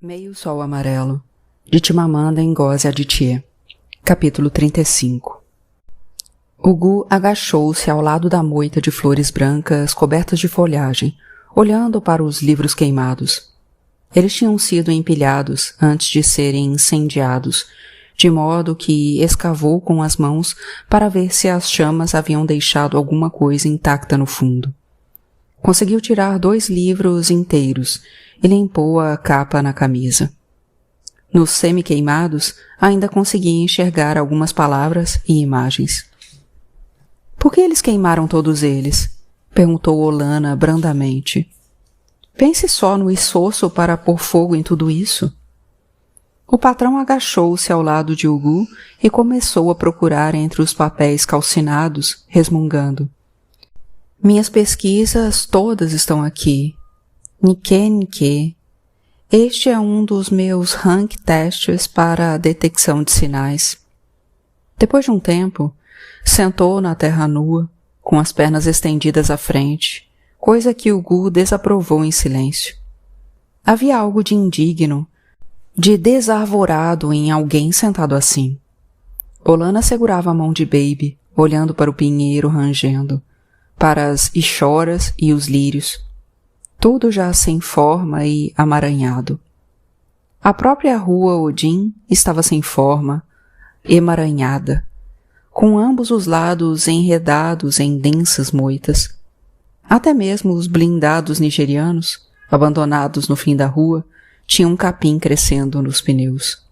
Meio Sol Amarelo, de Chimamanda Ngozi Adichie. Capítulo 35. O Gu agachou-se ao lado da moita de flores brancas cobertas de folhagem, olhando para os livros queimados. Eles tinham sido empilhados antes de serem incendiados, de modo que escavou com as mãos para ver se as chamas haviam deixado alguma coisa intacta no fundo. Conseguiu tirar 2 livros inteiros e limpou a capa na camisa. Nos semi-queimados, ainda conseguia enxergar algumas palavras e imagens. — Por que eles queimaram todos eles? Perguntou Olana brandamente. Pense só no esforço para pôr fogo em tudo isso. O patrão agachou-se ao lado de Gu e começou a procurar entre os papéis calcinados, resmungando. Minhas pesquisas todas estão aqui. Nique. Este é um dos meus rank testes para a detecção de sinais. Depois de um tempo, sentou na terra nua, com as pernas estendidas à frente, coisa que o Gu desaprovou em silêncio. Havia algo de indigno, de desarvorado em alguém sentado assim. Olana segurava a mão de Baby, olhando para o pinheiro rangendo, para as ichoras e os lírios, tudo já sem forma e amaranhado. A própria rua Odin estava sem forma, emaranhada, com ambos os lados enredados em densas moitas. Até mesmo os blindados nigerianos, abandonados no fim da rua, tinham um capim crescendo nos pneus.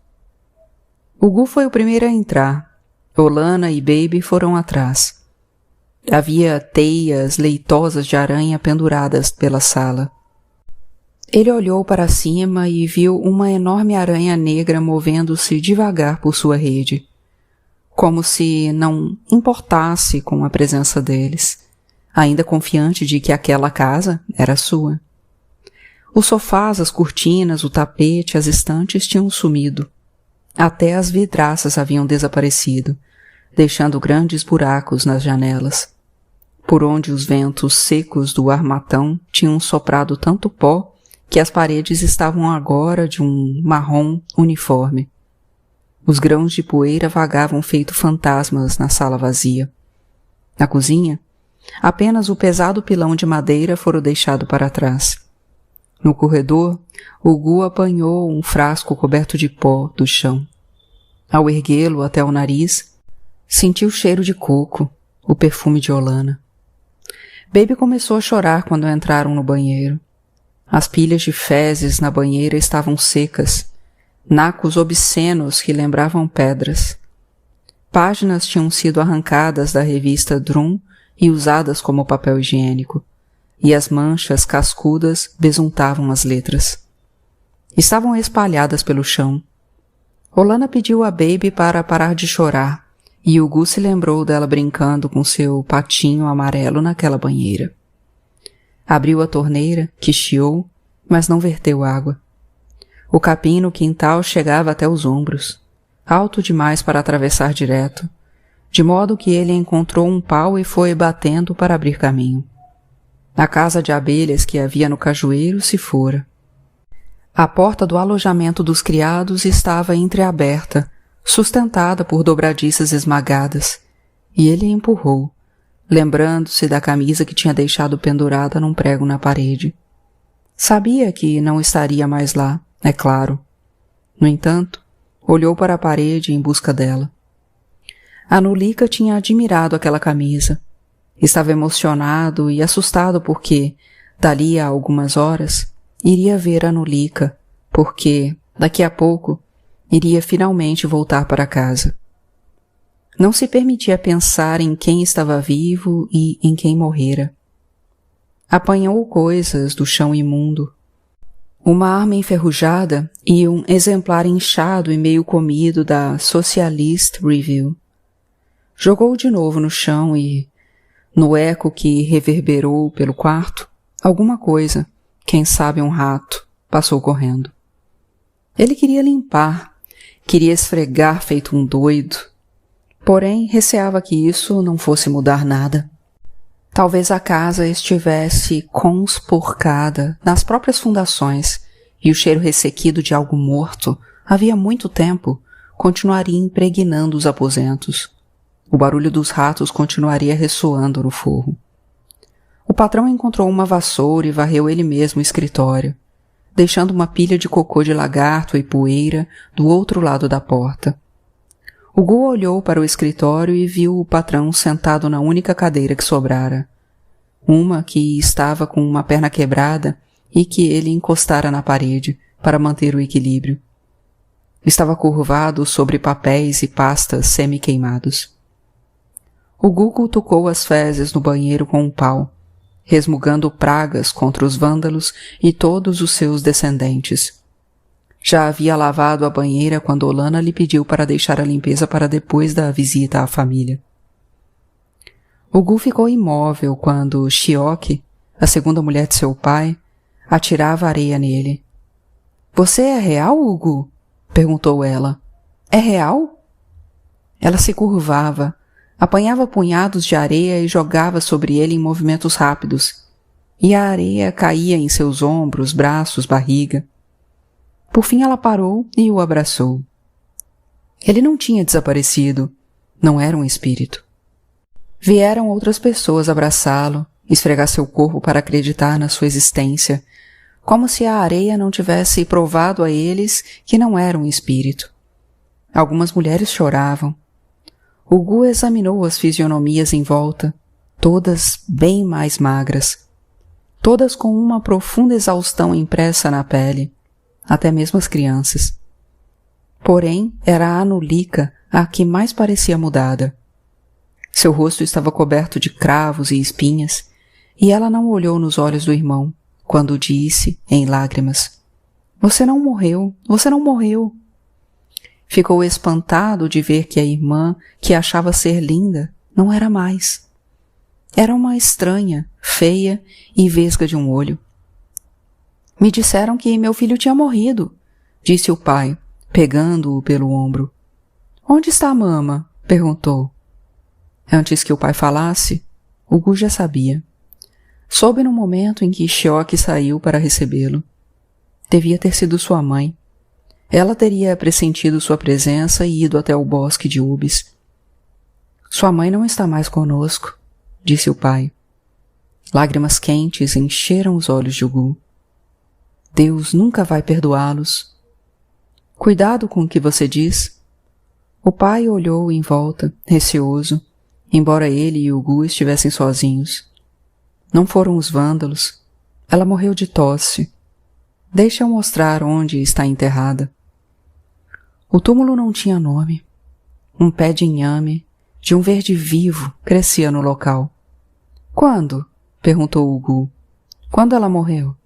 O Gu foi o primeiro a entrar. Olana e Baby foram atrás. Havia teias leitosas de aranha penduradas pela sala. Ele olhou para cima e viu uma enorme aranha negra movendo-se devagar por sua rede, como se não importasse com a presença deles, ainda confiante de que aquela casa era sua. Os sofás, as cortinas, o tapete, as estantes tinham sumido. Até as vidraças haviam desaparecido, deixando grandes buracos nas janelas, por onde os ventos secos do armatão tinham soprado tanto pó que as paredes estavam agora de um marrom uniforme. Os grãos de poeira vagavam feito fantasmas na sala vazia. Na cozinha, apenas o pesado pilão de madeira fora deixado para trás. No corredor, o Gu apanhou um frasco coberto de pó do chão. Ao erguê-lo até o nariz, sentiu o cheiro de coco, o perfume de Olana. Baby começou a chorar quando entraram no banheiro. As pilhas de fezes na banheira estavam secas, nacos obscenos que lembravam pedras. Páginas tinham sido arrancadas da revista Drum e usadas como papel higiênico, e as manchas cascudas besuntavam as letras. Estavam espalhadas pelo chão. Olana pediu a Baby para parar de chorar, e o Gu se lembrou dela brincando com seu patinho amarelo naquela banheira. Abriu a torneira, que chiou, mas não verteu água. O capim no quintal chegava até os ombros, alto demais para atravessar direto, de modo que ele encontrou um pau e foi batendo para abrir caminho. A casa de abelhas que havia no cajueiro se fora. A porta do alojamento dos criados estava entreaberta, sustentada por dobradiças esmagadas, e ele a empurrou, lembrando-se da camisa que tinha deixado pendurada num prego na parede. Sabia que não estaria mais lá, é claro. No entanto, olhou para a parede em busca dela. A Nulika tinha admirado aquela camisa. Estava emocionado e assustado porque, dali a algumas horas, iria ver a Nulika, porque, daqui a pouco, iria finalmente voltar para casa. Não se permitia pensar em quem estava vivo e em quem morrera. Apanhou coisas do chão imundo, uma arma enferrujada e um exemplar inchado e meio comido da Socialist Review. Jogou de novo no chão e, no eco que reverberou pelo quarto, alguma coisa, quem sabe um rato, passou correndo. Ele queria limpar, queria esfregar feito um doido, porém receava que isso não fosse mudar nada. Talvez a casa estivesse conspurcada nas próprias fundações e o cheiro ressequido de algo morto, havia muito tempo, continuaria impregnando os aposentos. O barulho dos ratos continuaria ressoando no forro. O patrão encontrou uma vassoura e varreu ele mesmo o escritório, deixando uma pilha de cocô de lagarto e poeira do outro lado da porta. O Gu olhou para o escritório e viu o patrão sentado na única cadeira que sobrara. Uma que estava com uma perna quebrada e que ele encostara na parede para manter o equilíbrio. Estava curvado sobre papéis e pastas semi-queimados. O Gu cutucou as fezes no banheiro com um pau, resmungando pragas contra os vândalos e todos os seus descendentes. Já havia lavado a banheira quando Olana lhe pediu para deixar a limpeza para depois da visita à família. O Gu ficou imóvel quando Shioki, a segunda mulher de seu pai, atirava areia nele. — Você é real, Gu? Perguntou ela. — É real? Ela se curvava, apanhava punhados de areia e jogava sobre ele em movimentos rápidos, e a areia caía em seus ombros, braços, barriga. Por fim ela parou e o abraçou. Ele não tinha desaparecido, não era um espírito. Vieram outras pessoas abraçá-lo, esfregar seu corpo para acreditar na sua existência, como se a areia não tivesse provado a eles que não era um espírito. Algumas mulheres choravam. O Gu examinou as fisionomias em volta, todas bem mais magras, todas com uma profunda exaustão impressa na pele, até mesmo as crianças. Porém, era a Anulika a que mais parecia mudada. Seu rosto estava coberto de cravos e espinhas, e ela não olhou nos olhos do irmão, quando disse, em lágrimas, Você não morreu, você não morreu. Ficou espantado de ver que a irmã, que achava ser linda, não era mais. Era uma estranha, feia e vesga de um olho. Me disseram que meu filho tinha morrido, disse o pai, pegando-o pelo ombro. Onde está a mama? Perguntou. Antes que o pai falasse, o Gu já sabia. Soube no momento em que Shioki saiu para recebê-lo. Devia ter sido sua mãe. Ela teria pressentido sua presença e ido até o bosque de Ubis. Sua mãe não está mais conosco, disse o pai. Lágrimas quentes encheram os olhos de Gu. Deus nunca vai perdoá-los. Cuidado com o que você diz. O pai olhou em volta, receoso, embora ele e o Gu estivessem sozinhos. Não foram os vândalos. Ela morreu de tosse. Deixa eu mostrar onde está enterrada. O túmulo não tinha nome. Um pé de inhame, de um verde vivo, crescia no local. Quando? Perguntou o Gu. Quando ela morreu?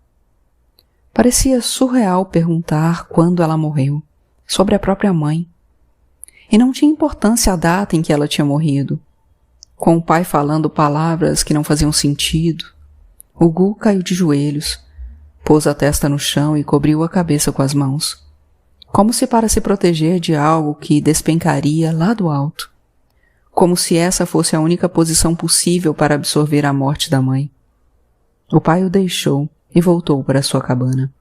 Parecia surreal perguntar quando ela morreu, sobre a própria mãe. E não tinha importância a data em que ela tinha morrido. Com o pai falando palavras que não faziam sentido, o Gu caiu de joelhos, pôs a testa no chão e cobriu a cabeça com as mãos, como se para se proteger de algo que despencaria lá do alto, como se essa fosse a única posição possível para absorver a morte da mãe. O pai o deixou e voltou para sua cabana.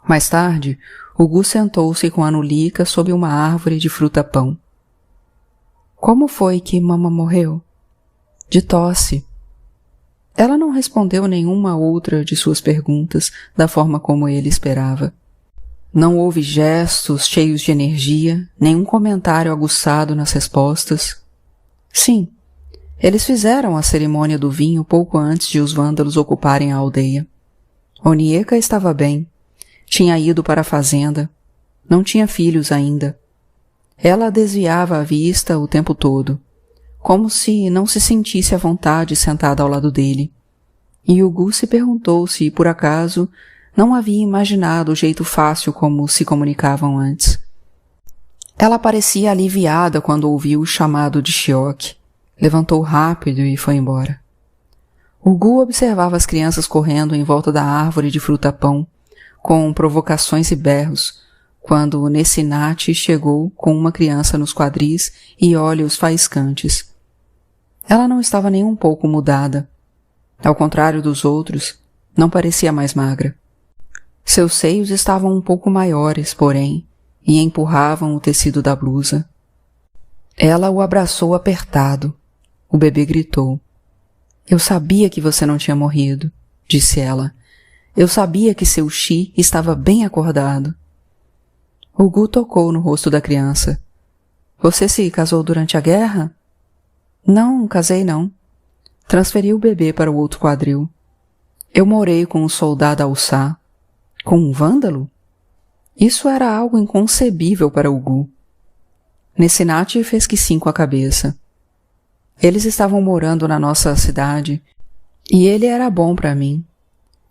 Mais tarde, o Gu sentou-se com a Anulika sob uma árvore de fruta-pão. Como foi que mama morreu? De tosse. Ela não respondeu nenhuma outra de suas perguntas da forma como ele esperava. Não houve gestos cheios de energia, nenhum comentário aguçado nas respostas. Sim, eles fizeram a cerimônia do vinho pouco antes de os vândalos ocuparem a aldeia. Onieka estava bem. Tinha ido para a fazenda. Não tinha filhos ainda. Ela desviava a vista o tempo todo, como se não se sentisse à vontade sentada ao lado dele. E o Gu se perguntou se, por acaso, não havia imaginado o jeito fácil como se comunicavam antes. Ela parecia aliviada quando ouviu o chamado de Shioki. Levantou rápido e foi embora. O Gu observava as crianças correndo em volta da árvore de fruta-pão, com provocações e berros, quando Nessinati chegou com uma criança nos quadris e olhos faiscantes. Ela não estava nem um pouco mudada. Ao contrário dos outros, não parecia mais magra. Seus seios estavam um pouco maiores, porém, e empurravam o tecido da blusa. Ela o abraçou apertado. O bebê gritou. Eu sabia que você não tinha morrido, disse ela. Eu sabia que seu Chi estava bem acordado. O Gu tocou no rosto da criança. Você se casou durante a guerra? Não, casei não. Transferi o bebê para o outro quadril. Eu morei com um soldado alçá. Com um vândalo? Isso era algo inconcebível para o Gu. Nessinati fez que sim com a cabeça. Eles estavam morando na nossa cidade e ele era bom para mim.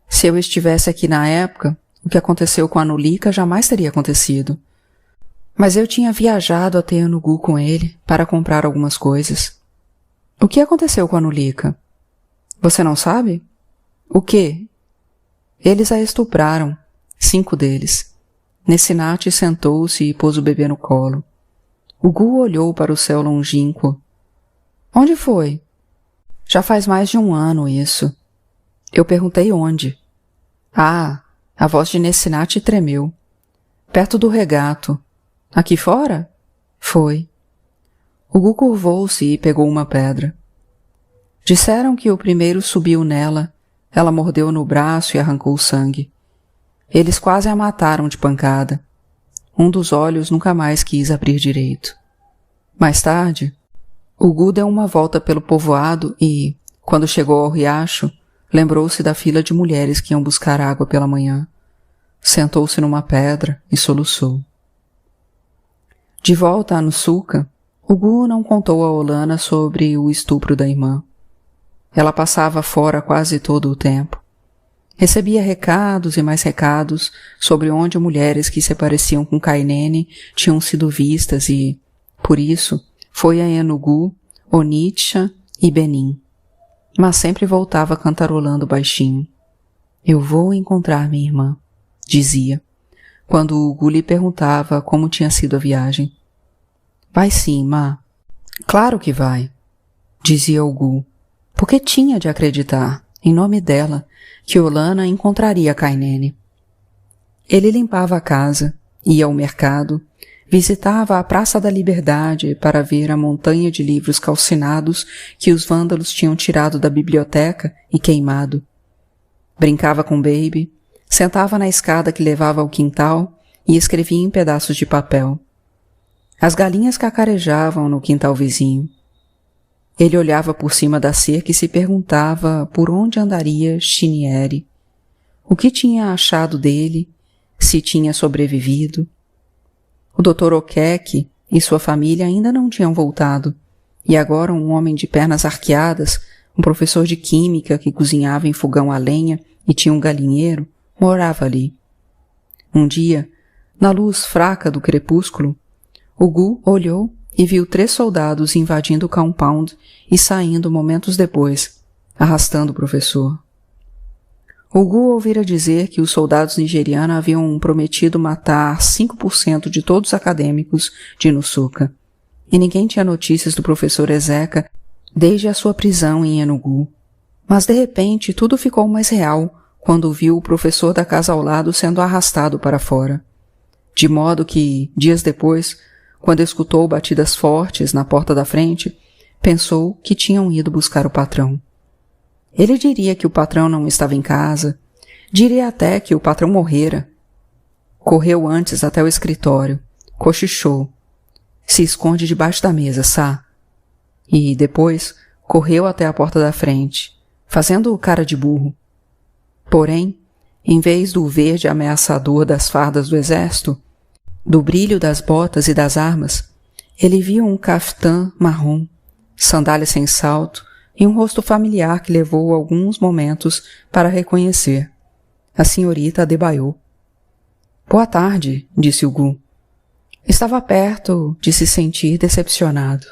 Se eu estivesse aqui na época, o que aconteceu com a Nulika jamais teria acontecido. Mas eu tinha viajado até Enugu com ele para comprar algumas coisas. O que aconteceu com a Nulika? Você não sabe? O quê? Eles a estupraram, 5 deles. Nessinati sentou-se e pôs o bebê no colo. O Gu olhou para o céu longínquo. Onde foi? Já faz mais de 1 ano isso. Eu perguntei onde. Ah, a voz de Nessinati tremeu. Perto do regato. Aqui fora? Foi. O Gu curvou-se e pegou uma pedra. Disseram que o primeiro subiu nela. Ela mordeu no braço e arrancou sangue. Eles quase a mataram de pancada. Um dos olhos nunca mais quis abrir direito. Mais tarde, o Gu deu uma volta pelo povoado e, quando chegou ao riacho, lembrou-se da fila de mulheres que iam buscar água pela manhã. Sentou-se numa pedra e soluçou. De volta a Nusuka, o Gu não contou a Olana sobre o estupro da irmã. Ela passava fora quase todo o tempo. Recebia recados e mais recados sobre onde mulheres que se pareciam com Kainene tinham sido vistas e, por isso, foi a Enugu, Onitsha e Benin. Mas sempre voltava cantarolando baixinho. Eu vou encontrar minha irmã, dizia, quando o Gu lhe perguntava como tinha sido a viagem. Vai sim, má. Claro que vai, dizia o Gu, porque tinha de acreditar, em nome dela, que Olana encontraria Kainene. Ele limpava a casa, ia ao mercado, visitava a Praça da Liberdade para ver a montanha de livros calcinados que os vândalos tinham tirado da biblioteca e queimado. Brincava com Baby, sentava na escada que levava ao quintal e escrevia em pedaços de papel. As galinhas cacarejavam no quintal vizinho. Ele olhava por cima da cerca e se perguntava por onde andaria Chiniere, o que tinha achado dele, se tinha sobrevivido. O Dr. Okeke e sua família ainda não tinham voltado, e agora um homem de pernas arqueadas, um professor de química que cozinhava em fogão a lenha e tinha um galinheiro, morava ali. Um dia, na luz fraca do crepúsculo, o Gu olhou e viu 3 soldados invadindo o compound e saindo momentos depois, arrastando o professor. O Gu ouvira dizer que os soldados nigerianos haviam prometido matar 5% de todos os acadêmicos de Nusuka, e ninguém tinha notícias do professor Ezeka desde a sua prisão em Enugu. Mas de repente tudo ficou mais real quando viu o professor da casa ao lado sendo arrastado para fora. De modo que, dias depois, quando escutou batidas fortes na porta da frente, pensou que tinham ido buscar o patrão. Ele diria que o patrão não estava em casa, diria até que o patrão morrera. Correu antes até o escritório, cochichou. Se esconde debaixo da mesa, Sá. E, depois, correu até a porta da frente, fazendo cara de burro. Porém, em vez do verde ameaçador das fardas do exército, do brilho das botas e das armas, ele viu um caftã marrom, sandália sem salto e um rosto familiar que levou alguns momentos para reconhecer. A senhorita Adebayo. Boa tarde, disse o Gu. Estava perto de se sentir decepcionado.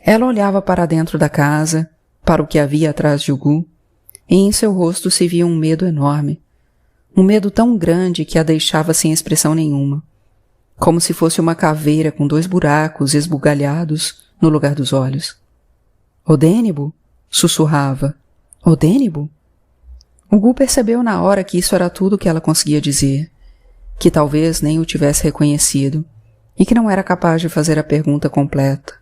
Ela olhava para dentro da casa, para o que havia atrás de Gu, e em seu rosto se via um medo enorme. Um medo tão grande que a deixava sem expressão nenhuma, como se fosse uma caveira com 2 buracos esbugalhados no lugar dos olhos. Odênibo? Sussurrava. Odênibo? Gu percebeu na hora que isso era tudo que ela conseguia dizer, que talvez nem o tivesse reconhecido e que não era capaz de fazer a pergunta completa.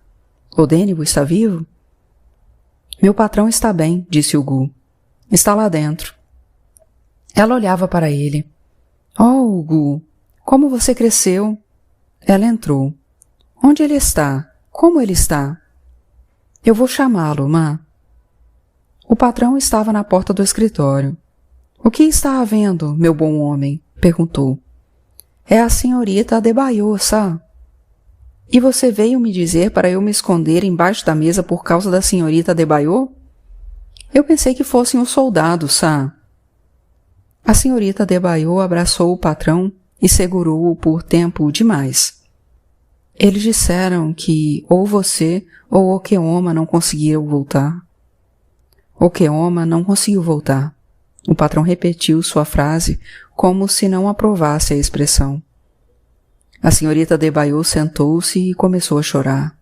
Odênibo está vivo? Meu patrão está bem, disse Gu. Está lá dentro. Ela olhava para ele. Oh, Gu, como você cresceu? Ela entrou. Onde ele está? Como ele está? Eu vou chamá-lo, Má. O patrão estava na porta do escritório. O que está havendo, meu bom homem? Perguntou. É a senhorita Adebayo, sá. E você veio me dizer para eu me esconder embaixo da mesa por causa da senhorita Adebayo? Eu pensei que fossem os soldados, sá. A senhorita Adebayo abraçou o patrão e segurou-o por tempo demais. Eles disseram que ou você ou Okeoma não conseguiram voltar. Okeoma não conseguiu voltar. O patrão repetiu sua frase como se não aprovasse a expressão. A senhorita Adebayo sentou-se e começou a chorar.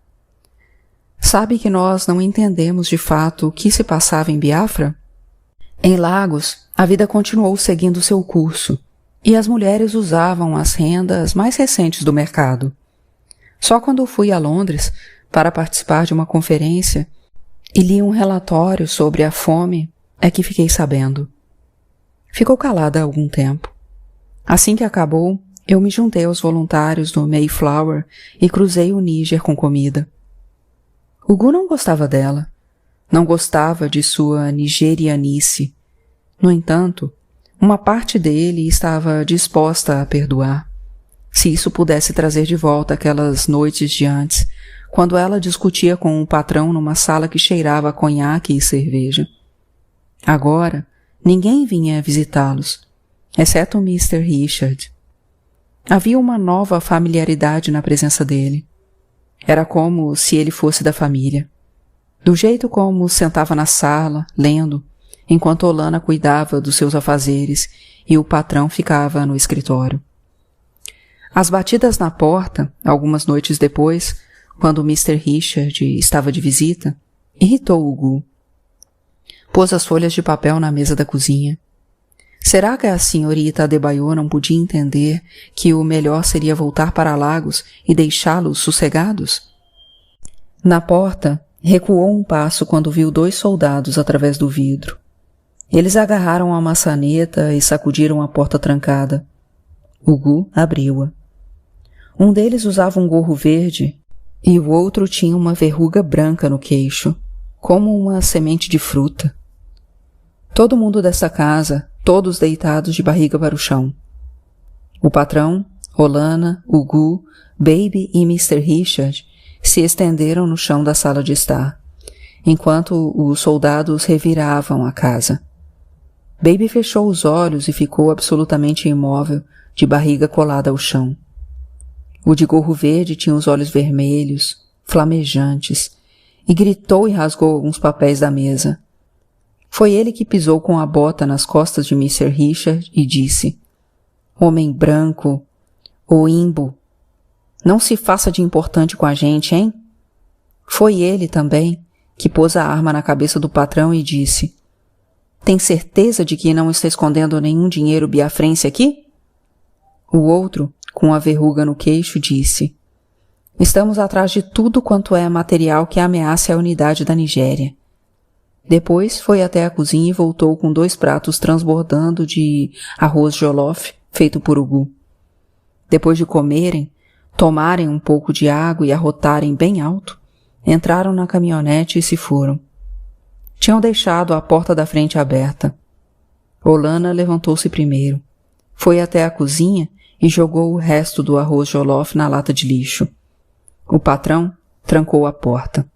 Sabe que nós não entendemos de fato o que se passava em Biafra? Em Lagos, a vida continuou seguindo seu curso, e as mulheres usavam as rendas mais recentes do mercado. Só quando fui a Londres para participar de uma conferência e li um relatório sobre a fome é que fiquei sabendo. Ficou calada há algum tempo. Assim que acabou, eu me juntei aos voluntários do Mayflower e cruzei o Níger com comida. O Gu não gostava dela. Não gostava de sua nigerianice. No entanto, uma parte dele estava disposta a perdoar. Se isso pudesse trazer de volta aquelas noites de antes, quando ela discutia com o patrão numa sala que cheirava a conhaque e cerveja. Agora, ninguém vinha visitá-los, exceto Mr. Richard. Havia uma nova familiaridade na presença dele. Era como se ele fosse da família. Do jeito como sentava na sala, lendo, enquanto Olana cuidava dos seus afazeres e o patrão ficava no escritório. As batidas na porta, algumas noites depois, quando Mr. Richard estava de visita, irritou o Gu. Pôs as folhas de papel na mesa da cozinha. Será que a senhorita Adebayo não podia entender que o melhor seria voltar para Lagos e deixá-los sossegados? Na porta, recuou um passo quando viu 2 soldados através do vidro. Eles agarraram a maçaneta e sacudiram a porta trancada. O Gu abriu-a. Um deles usava um gorro verde e o outro tinha uma verruga branca no queixo, como uma semente de fruta. Todo mundo dessa casa, todos deitados de barriga para o chão. O patrão, Olana, o Gu, Baby e Mr. Richard se estenderam no chão da sala de estar, enquanto os soldados reviravam a casa. Baby fechou os olhos e ficou absolutamente imóvel, de barriga colada ao chão. O de gorro verde tinha os olhos vermelhos, flamejantes, e gritou e rasgou alguns papéis da mesa. Foi ele que pisou com a bota nas costas de Mr. Richard e disse: Homem branco, ô imbo, não se faça de importante com a gente, hein? Foi ele também que pôs a arma na cabeça do patrão e disse: Tem certeza de que não está escondendo nenhum dinheiro biafrense aqui? O outro, com a verruga no queixo, disse: Estamos atrás de tudo quanto é material que ameace a unidade da Nigéria. Depois foi até a cozinha e voltou com 2 pratos transbordando de arroz jollof feito por Gu. Depois de comerem, tomarem um pouco de água e arrotarem bem alto, entraram na caminhonete e se foram. Tinham deixado a porta da frente aberta. Olana levantou-se primeiro, foi até a cozinha e jogou o resto do arroz jollof na lata de lixo. O patrão trancou a porta.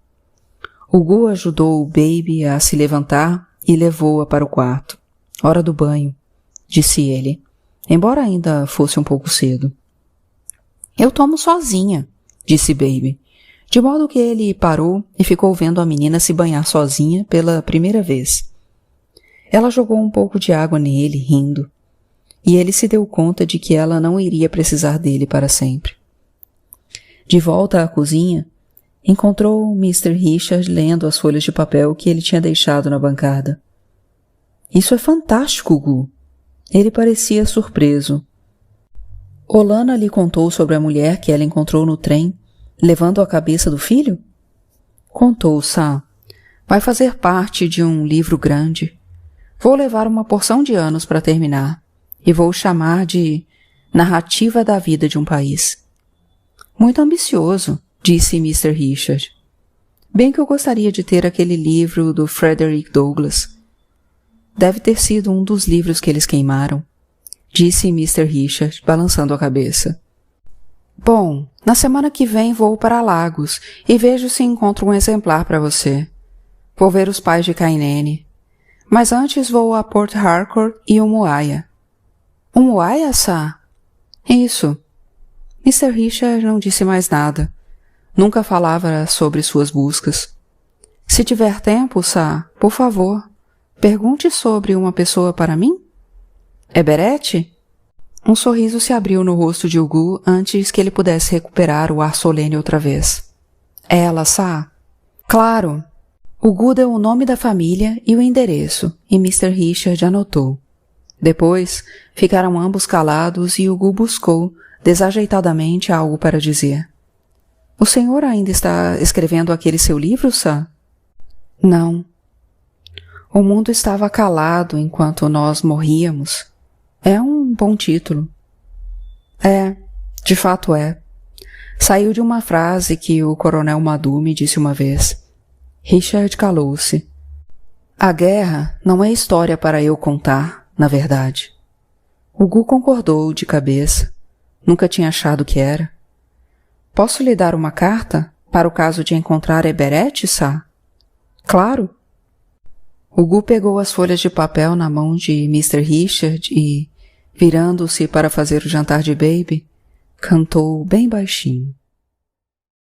O Gu ajudou o Baby a se levantar e levou-a para o quarto. Hora do banho, disse ele, embora ainda fosse um pouco cedo. Eu tomo sozinha, disse Baby, de modo que ele parou e ficou vendo a menina se banhar sozinha pela primeira vez. Ela jogou um pouco de água nele, rindo, e ele se deu conta de que ela não iria precisar dele para sempre. De volta à cozinha, encontrou Mr. Richard lendo as folhas de papel que ele tinha deixado na bancada. Isso é fantástico, Gu. Ele parecia surpreso. Olana lhe contou sobre a mulher que ela encontrou no trem, levando a cabeça do filho? Contou, Sam. Vai fazer parte de um livro grande. Vou levar uma porção de anos para terminar, e vou chamar de Narrativa da Vida de um País. Muito ambicioso, disse Mr. Richard. Bem que eu gostaria de ter aquele livro do Frederick Douglass. Deve ter sido um dos livros que eles queimaram, disse Mr. Richard, balançando a cabeça. Bom, na semana que vem vou para Lagos e vejo se encontro um exemplar para você. Vou ver os pais de Kainene. Mas antes vou a Port Harcourt e Umuaia. Umuaia, Sá? Isso. Mr. Richard não disse mais nada. Nunca falava sobre suas buscas. Se tiver tempo, Sá, por favor, pergunte sobre uma pessoa para mim? É Berete? Um sorriso se abriu no rosto de Ugu antes que ele pudesse recuperar o ar solene outra vez. Ela, Sá? Claro. Ugu deu o nome da família e o endereço, e Mr. Richard anotou. Depois, ficaram ambos calados e Ugu buscou, desajeitadamente, algo para dizer. O senhor ainda está escrevendo aquele seu livro, Sá? Não. O mundo estava calado enquanto nós morríamos. É um bom título. É, de fato é. Saiu de uma frase que o coronel Madu me disse uma vez. Richard calou-se. A guerra não é história para eu contar, na verdade. Ugu concordou de cabeça. Nunca tinha achado que era. Posso lhe dar uma carta para o caso de encontrar Eberete, Sá? Claro. Ugu pegou as folhas de papel na mão de Mr. Richard e, virando-se para fazer o jantar de Baby, cantou bem baixinho.